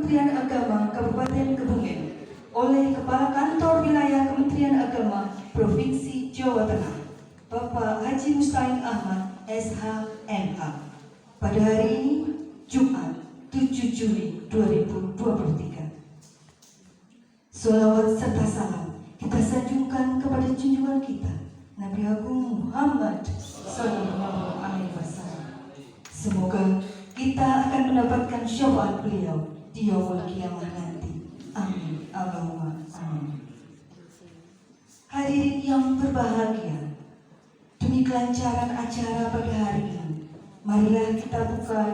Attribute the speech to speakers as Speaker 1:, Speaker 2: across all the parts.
Speaker 1: Kementerian Agama Kabupaten Kebumen oleh Kepala Kantor Wilayah Kementerian Agama Provinsi Jawa Tengah, Bapak Haji Mustain Ahmad, SH.MA, pada hari ini, Jumat 7 Juli 2023. Sholawat serta salam kita sanjungkan kepada junjungan kita, Nabi Agung Muhammad Sallallahu Alaihi Wasallam. Semoga kita akan mendapatkan syafaat beliau di yaumul kiamah nanti. Amin. Allahumma amin. Hadirin yang berbahagia, demi kelancaran acara pada hari ini, marilah kita buka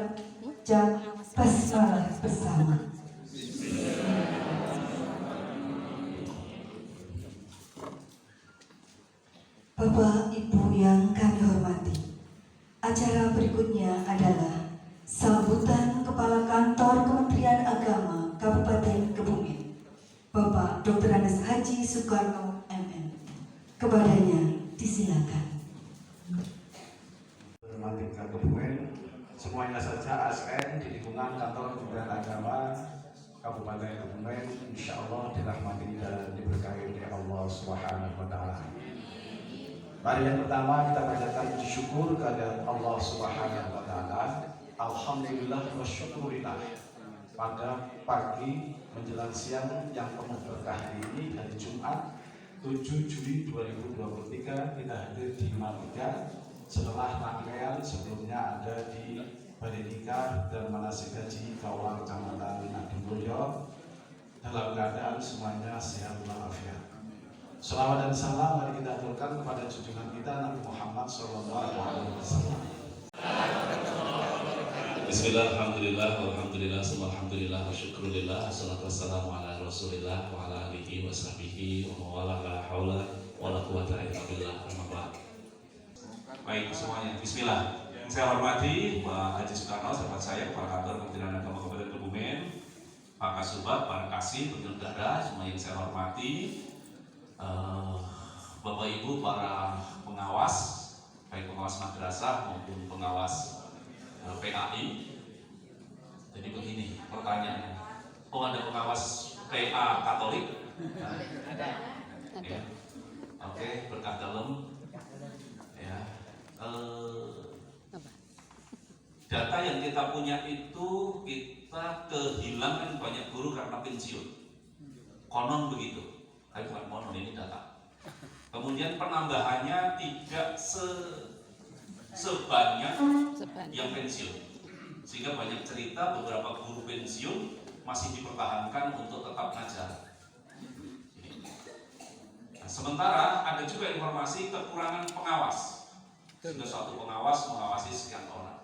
Speaker 1: basmalah bersama. Bapak Ibu yang kami hormati, acara berikutnya adalah sambutan Kepala Kantor Kementerian Agama Kabupaten Kebumen, Bapak Dr. Andes Haji Soekarno MM. Kepadanya disilakan.
Speaker 2: Hormati Kebumen, semuanya saja ASN di lingkungan Kantor Kementerian Agama Kabupaten Kebumen, insya Allah dirahmati dan diberkahi oleh Allah Subhanahu wa Ta'ala. Mari yang pertama kita panjatkan puji syukur kepada Allah Subhanahu wa Ta'ala. Alhamdulillah wa syukurillah. Pada pagi menjelang siang yang penuh berkah ini, hari Jumat 7 Juli 2023, kita hadir di Malika setelah rangkaian sebelumnya ada di Balai Nikah dan Manasik Haji Kaulang Kecamatan Adimulyo, dalam keadaan semuanya sehat walafiat. Selawat dan salam mari kita aturkan kepada junjungan kita Nabi Muhammad SAW.
Speaker 3: Bismillah, alhamdulillah, walhamdulillah, alhamdulillah, wa syukurillah, assalatu wassalamu ala rasulillah, wa ala alihi wa sahbihi, wa mawala la hawla, wa la quwata illa billah, amma ba'd. Baik semuanya, bismillah. Yang saya hormati Pak Haji Soekarno, sahabat saya, Kepala Kantor Kementerian Agama Kabupaten Kebumen, Pak Kasubag, Pak Kasih, penyelenggara, semua yang saya hormati, Bapak Ibu, para pengawas, baik pengawas madrasah maupun pengawas PAI. Jadi begini pertanyaannya, oh ada pengawas PA Katolik? Ada. Ya. Oke, berkah dalam. Ya. Data yang kita punya itu kita kehilangan banyak guru karena pensiun. Konon begitu, tapi bukan konon, ini data. Kemudian penambahannya tidak sebanyak yang pensiun, sehingga banyak cerita beberapa guru pensiun masih dipertahankan untuk tetap ngajar. Nah, sementara ada juga informasi kekurangan pengawas, sehingga suatu pengawas mengawasi sekian orang.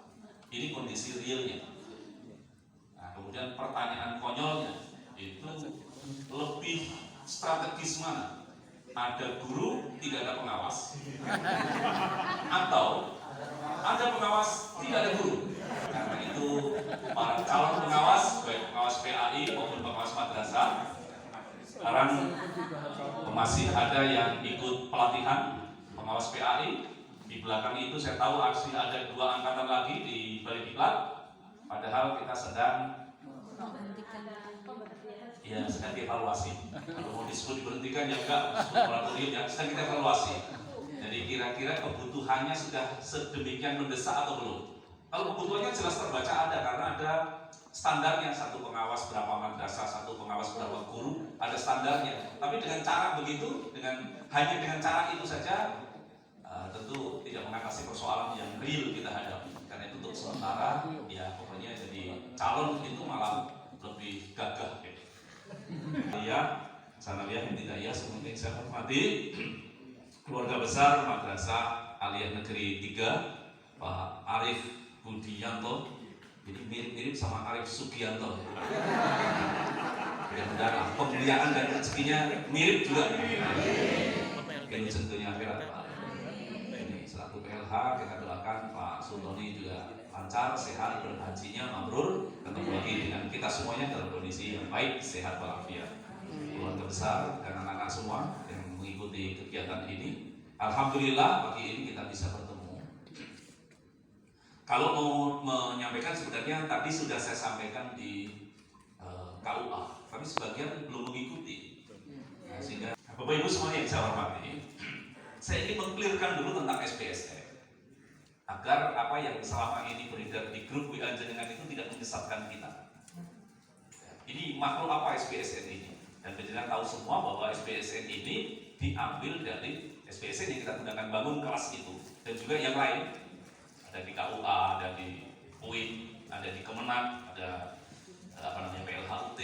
Speaker 3: Ini kondisi realnya. Nah, kemudian pertanyaan konyolnya itu lebih strategis mana? Ada guru, tidak ada pengawas, atau ada pengawas, tidak ada guru. Karena itu para calon pengawas, baik pengawas PAI maupun pengawas madrasah. Sekarang masih ada yang ikut pelatihan pengawas PAI. Di belakang itu saya tahu aksi ada 2 angkatan lagi di balik diklat. Padahal kita sedang dievaluasi. Kalau mau disebut diberhentikan ya enggak, disebut moratorium ya, sedang kita evaluasi. Jadi kira-kira kebutuhannya sudah sedemikian mendesak atau belum? Kalau kebutuhannya jelas terbaca ada, karena ada standarnya, 1 pengawas berapa madrasah, 1 pengawas berapa guru, ada standarnya. Tapi dengan cara begitu, hanya dengan cara itu saja, tentu tidak mengatasi persoalan yang real kita hadapi. Karena itu untuk sementara, ya pokoknya jadi calon itu malah lebih gagah. Ya, sanawiyah hidayah semoga saya hormati keluarga besar Madrasah Aliyah Negeri 3, Pak Arif Budianto. Jadi mirip-mirip sama Arif Sugianto. Mudah-mudahan pembiayaan dan rezekinya mirip juga. Ini tentunya akhirat Pak. Ini selaku PLH kita doakan Pak Sultoni juga lancar, sehat, berhajinya mabrur, ketemu lagi dengan kita semuanya dalam kondisi yang baik, sehat walafiat. Keluarga besar dan anak-anak semua yang mengikuti kegiatan ini, alhamdulillah pagi ini kita bisa bertemu. Kalau mau menyampaikan sebenarnya tadi sudah saya sampaikan di KUA, tapi sebagian belum mengikuti. Nah, sehingga Bapak Ibu semuanya yang saya hormati, saya ingin mengklirkan dulu tentang SPSN agar apa yang selama ini beredar di grup WA jenengan itu tidak menyesatkan kita. Ini makhluk apa SPSN ini? Dan jenengan tahu semua bahwa SPSN ini diambil dari SPSN yang kita gunakan bangun kelas itu, dan juga yang lain. Ada di KUA, ada di UIN, ada di Kemenag, ada PLHUT.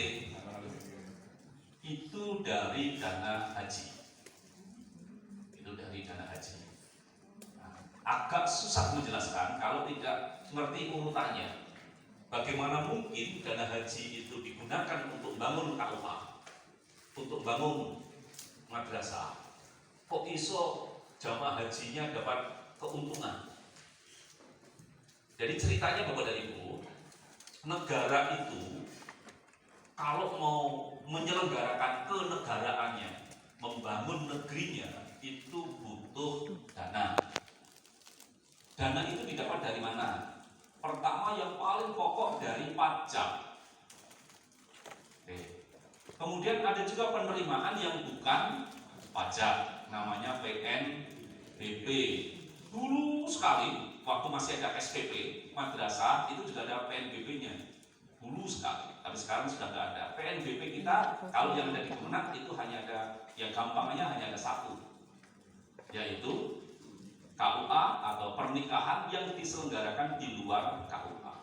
Speaker 3: Itu dari dana haji. Agak susah menjelaskan kalau tidak mengerti urutannya. Bagaimana mungkin dana haji itu digunakan untuk bangun KUA, untuk bangun madrasah? Kok iso jamaah hajinya dapat keuntungan? Jadi ceritanya Bapak dan Ibu, negara itu kalau mau menyelenggarakan kenegaraannya, membangun negerinya, itu butuh dana. Dana itu didapat dari mana? Pertama yang paling pokok dari pajak. Kemudian ada juga penerimaan yang bukan pajak, namanya PNBP. Dulu sekali, waktu masih ada SPP, madrasah itu juga ada PNBP-nya. Dulu sekali, tapi sekarang sudah nggak ada. PNBP kita, kalau yang ada di Kemenag itu hanya ada, yang gampangnya hanya ada 1, yaitu KUA atau pernikahan yang diselenggarakan di luar KUA.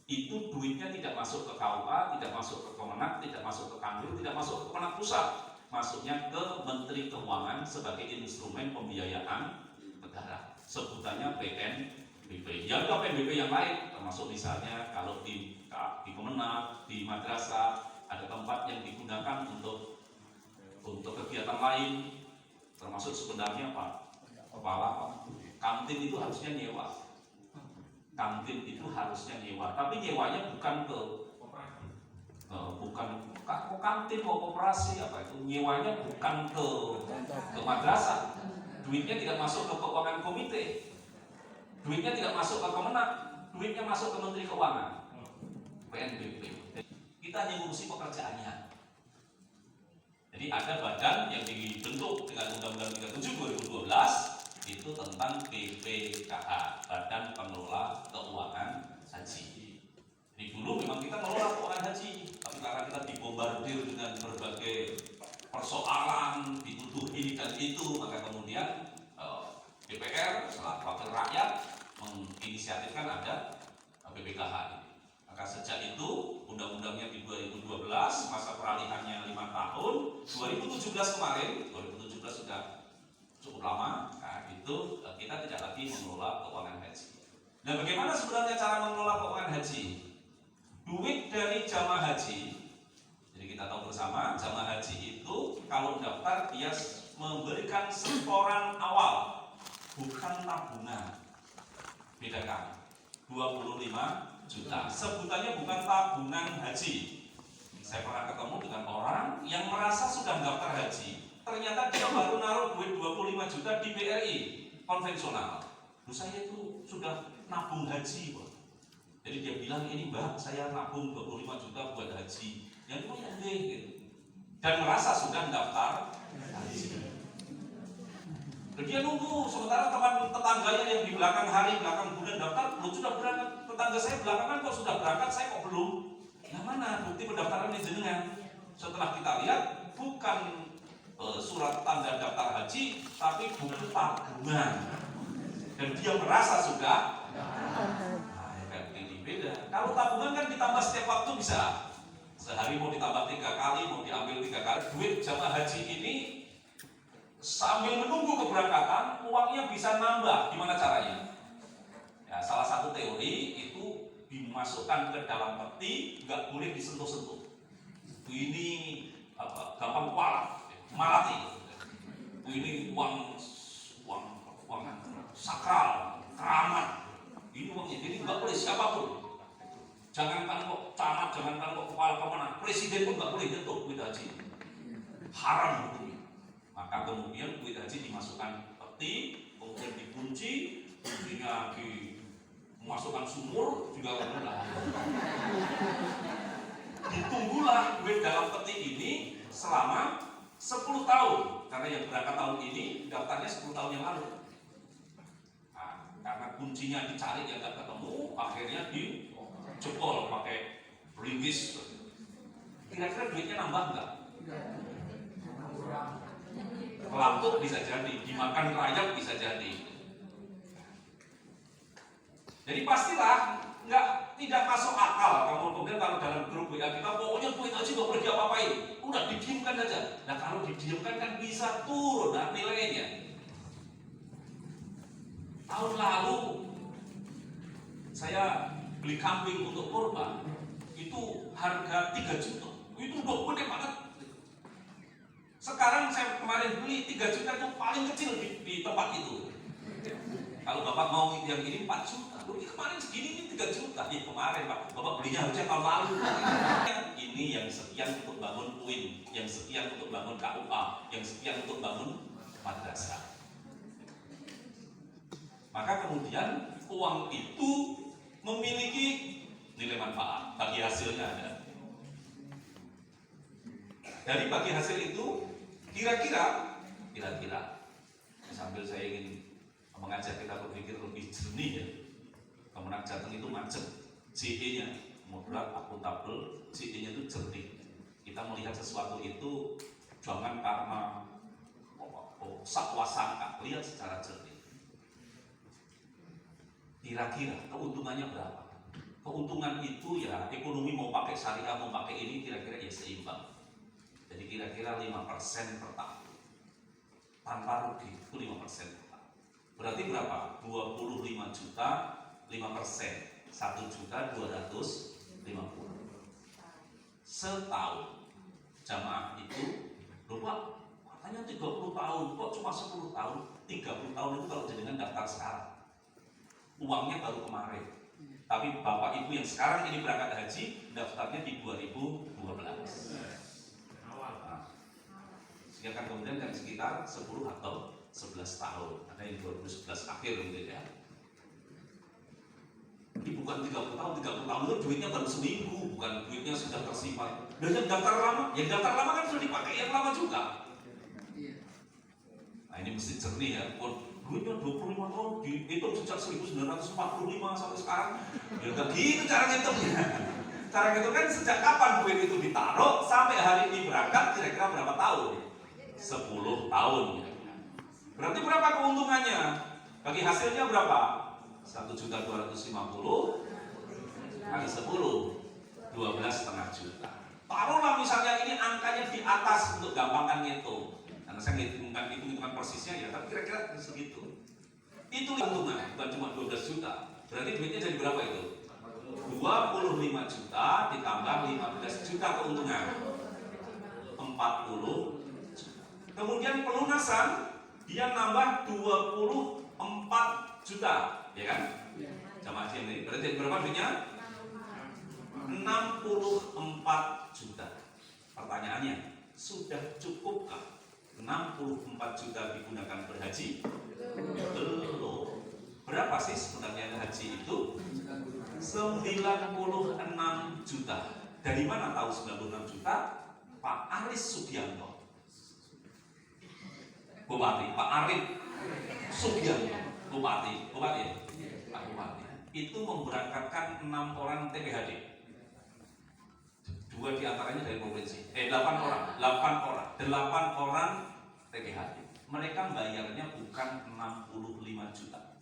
Speaker 3: Itu duitnya tidak masuk ke KUA, tidak masuk ke Kemenag, tidak masuk ke Kanwil, tidak masuk ke Kemenag Pusat. Masuknya ke Menteri Keuangan sebagai instrumen pembiayaan negara. Sebutannya PNBP. Ya ada PNBP yang lain, termasuk misalnya kalau di Kemenag, di madrasah ada tempat yang digunakan untuk kegiatan lain, termasuk sebenarnya kantin itu harusnya nyewa. Kantin itu harusnya nyewa, tapi nyewanya bukan kantin mau koperasi apa itu, nyewanya bukan ke madrasah. Duitnya tidak masuk ke keuangan komite, duitnya tidak masuk ke Kemenag, duitnya masuk ke Menteri Keuangan, PNBP. Kita hanya ngurusi pekerjaannya. Jadi ada badan yang dibentuk dengan Undang-Undang 37 2012 itu tentang BPKH, Badan Pengelola Keuangan Haji. Jadi dulu memang kita mengelola keuangan haji, tapi karena kita dibombardir dengan berbagai persoalan, dituduh ini dan itu, maka kemudian DPR selaku wakil rakyat menginisiatifkan ada BPKH ini. Maka sejak itu undang-undangnya di 2012, masa peralihannya 5 tahun, 2017 kemarin, 2017 sudah cukup lama. Nah, itu kita tidak lagi mengelola keuangan haji. Nah, bagaimana sebenarnya cara mengelola keuangan haji? Duit dari jamaah haji, jadi kita tahu bersama, jamaah haji itu kalau daftar dia memberikan setoran awal, bukan tabungan. Bedakan, 25 juta. Sebutannya bukan tabungan haji, konvensional. Saya itu sudah nabung haji, Pak. Jadi dia bilang, ini Mbak, saya nabung 25 juta buat haji. Yang itu ya deh, gitu. Dan merasa sudah daftar haji. Dan dia nunggu, sementara teman tetangganya yang di belakang hari, belakang bulan daftar, belum sudah berangkat. Tetangga saya belakangan kok sudah berangkat, saya kok belum. Yang mana bukti pendaftaran jenengan? Setelah kita lihat, bukan surat tanda daftar haji, tapi buku tabungan. Dan dia merasa sudah. Ini beda. Kalau tabungan kan ditambah setiap waktu bisa. Sehari mau ditambah 3 kali, mau diambil 3 kali. Duit jamaah haji ini sambil menunggu keberangkatan, uangnya bisa nambah. Gimana caranya? Ya, salah satu teori itu dimasukkan ke dalam peti, nggak boleh disentuh-sentuh. Ini gampang kualat, malati. Ini uang sakral, keramat. Ini uangnya, jadi nggak boleh siapapun. Jangankan kok camat, jangankan kok kepala kemenang, presiden pun nggak boleh nyentuh duit haji. Haram hukumnya. Maka kemudian duit haji dimasukkan peti, kemudian dikunci, kuncinya dimasukkan sumur juga enggak. Ditunggulah duit dalam peti ini selama 10 tahun, karena yang berangkat tahun ini daftarnya 10 tahun yang lalu. Nah, karena kuncinya dicari yang nggak ketemu, akhirnya dijebol pakai beringgis. Kira-kira duitnya nambah nggak? Pelampuk bisa jadi, dimakan rayap bisa jadi. Jadi pastilah tidak masuk akal kemudian kalau dalam grup WA kita pokoknya duit haji nggak boleh diapa-apain, udah didiamkan aja. Nah kalau didiamkan kan bisa turun nilainya. Tahun lalu saya beli kambing untuk kurban itu harga 3 juta, itu udah gede banget. Sekarang saya kemarin beli 3 juta itu paling kecil di tempat itu. Kalau Bapak mau yang ini 4 juta, ini kemarin segini ini 3 juta. Ya kemarin Pak, Bapak belinya harusnya tahun lalu. Ini yang sekian untuk bangun UIN, yang sekian untuk bangun KUA, yang sekian untuk bangun madrasah. Maka kemudian uang itu memiliki nilai manfaat, bagi hasilnya ada. Dari bagi hasil itu, kira-kira sambil saya ingin mengajak kita berpikir lebih jernih ya. Kemenang Jateng itu macet, CE-nya moderat, akuntabel, CE-nya itu jernih. Kita melihat sesuatu itu jangan karena sakwasangka, lihat secara jernih. Kira-kira keuntungannya berapa? Keuntungan itu ya ekonomi mau pakai syariah, mau pakai ini kira-kira ya seimbang. Jadi kira-kira 5% per tahun. Tanpa rugi itu 5% per tahun. Berarti berapa? 25 juta, 5%. 1.250.000 setahun. Jamaah itu lupa katanya 30 tahun, kok cuma 10 tahun? 30 tahun itu kalau jenengan daftar sekarang, uangnya baru kemarin. Tapi bapak ibu yang sekarang ini berangkat haji daftarnya di 2012. Sehingga kan kemudian kan sekitar 10 atau 11 tahun. Ada yang 2011 akhir mungkin ya. Ini bukan 30 tahun itu duitnya baru seminggu, bukan duitnya sudah tersimpan. Dan yang daftar lama kan sudah dipakai yang lama juga. Nah ini mesti jernih ya. Duitnya 25 tahun dihitung sejak 1945 sampai sekarang. Ya enggak gitu cara ngitungnya. Cara ngitung kan sejak kapan duit itu ditaruh sampai hari ini berangkat kira-kira berapa tahun? 10 tahun. Berarti berapa keuntungannya? Bagi hasilnya berapa? 1.250.000 kali 10, 12,5 juta. Taruhlah misalnya ini angkanya di atas untuk gampangkan ngitung. Karena saya hitungan persisnya ya, tapi kira-kira segitu. Itu keuntungan, bukan cuma 12 juta. Berarti duitnya jadi berapa itu? 25 juta ditambah 15 juta keuntungan. 40 juta. Kemudian pelunasan dia nambah 24 juta, ya kan? Jamaah ini berarti berapa duitnya? 64 juta. Pertanyaannya, sudah cukupkah 64 juta digunakan berhaji? Belum. Berapa sih sebenarnya haji itu? 96 juta. Dari mana tahu 96 juta? Pak Aris Sugianto, Bupati. Pak Aris Sugianto, Bupati ya? Pak Bupati. Itu memberangkatkan 6 orang TPHD. 2 diantaranya dari provinsi. 8 orang TPHD. Mereka bayarnya bukan 65 juta.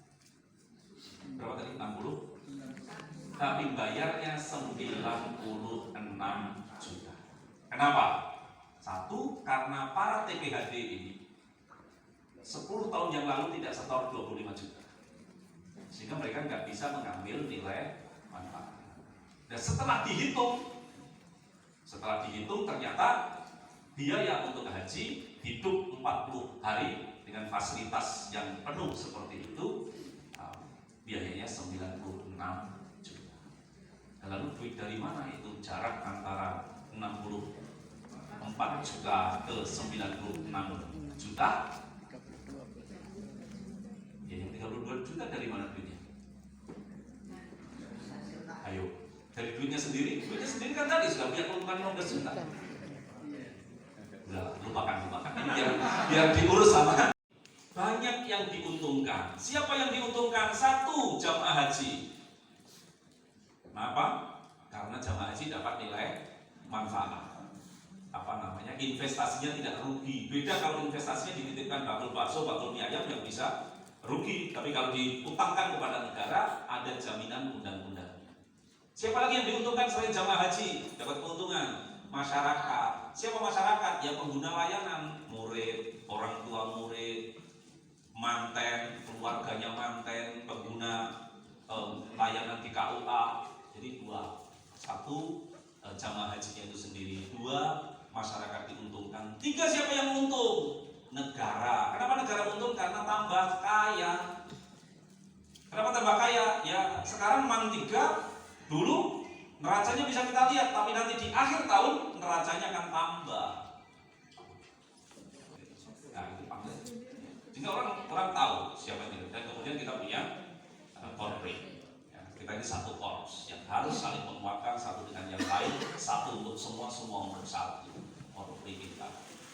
Speaker 3: Berapa tadi? 60? Tapi bayarnya 96 juta. Kenapa? Satu, karena para TPHD ini 10 tahun yang lalu tidak setor 25 juta, sehingga mereka nggak bisa mengambil nilai manfaat. Dan setelah dihitung ternyata biaya untuk haji hidup 40 hari dengan fasilitas yang penuh seperti itu, biayanya 96 juta. Lalu duit dari mana itu? Jarak antara 64 juta ke 96 juta. Ya, yang 32 juta dari mana duitnya? Ayo, dari duitnya sendiri kan tadi sudah punya keuntungan 15 juta. Udah, lupakan. Ini biar diurus sama. Banyak yang diuntungkan. Siapa yang diuntungkan? 1, jamaah haji. Kenapa? Karena jamaah haji dapat nilai manfaat. Investasinya tidak rugi. Beda kalau investasinya dititipkan bakul bakso, bakul mie ayam yang bisa rugi. Tapi kalau diutangkan kepada negara, ada jaminan undang-undang. Siapa lagi yang diuntungkan selain jamaah haji? Dapat keuntungan masyarakat. Siapa masyarakat? Ya pengguna layanan, murid, orang tua murid, manten, keluarganya manten, pengguna layanan di KUA. Jadi 2. 1, jamaah hajinya itu sendiri. 2, masyarakat diuntungkan. 3, siapa yang untung? Negara. Kenapa negara untung? Karena tambah kaya. Kenapa tambah kaya? Ya sekarang mang 3, dulu neracanya bisa kita lihat, tapi nanti di akhir tahun neracanya akan tambah. Nah itu panggilan. Sehingga orang tahu siapa itu. Dan kemudian kita punya korpri. Ya, kita ini satu korps yang harus saling menguatkan satu dengan yang lain. Satu untuk semua untuk satu. Korpri kita.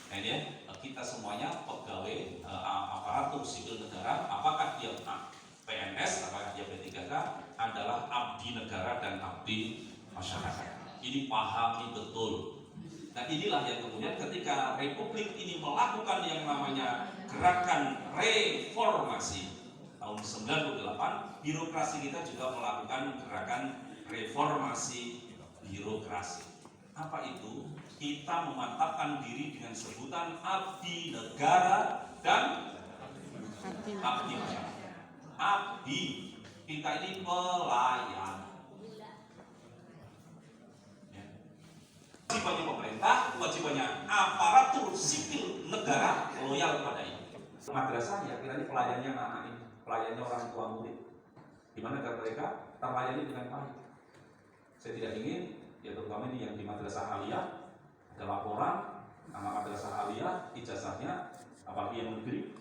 Speaker 3: Nah ini ya, kita semuanya pegawai aparatur sipil negara, apakah dia PNS, apakah dia P3K, adalah abdi negara dan abdi masyarakat. Ini pahami betul. Nah inilah yang kemudian ketika Republik ini melakukan yang namanya gerakan reformasi tahun 98, birokrasi kita juga melakukan gerakan reformasi birokrasi. Apa itu? Kita memantapkan diri dengan sebutan abdi negara dan abdi masyarakat. Abdi, kita ini pelayan. Kewajibannya pemerintah, kewajibannya aparatur sipil negara loyal pada ini. Madrasah ya kira-kira pelayannya anak ini, pelayannya orang tua murid. Gimana agar mereka terlayani dengan baik? Saya tidak ingin, ya terutama ini yang di madrasah aliyah, ada laporan anak madrasah aliyah, ijazahnya apalagi yang negeri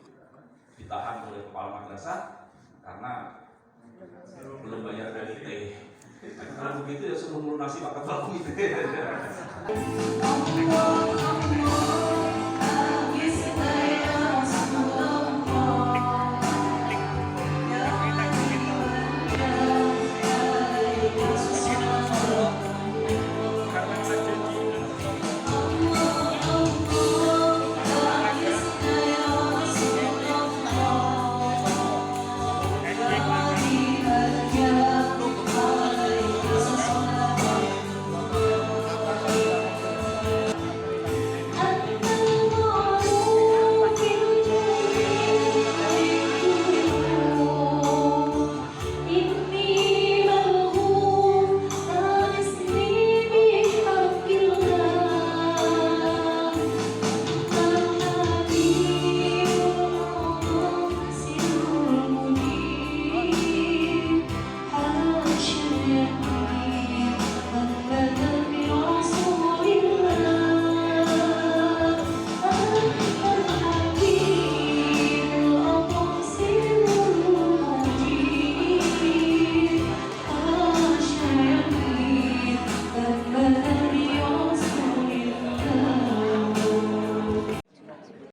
Speaker 3: ditahan oleh kepala madrasah karena belum bayar dari T. Kalau begitu ya suruh melunasi paket baku itu.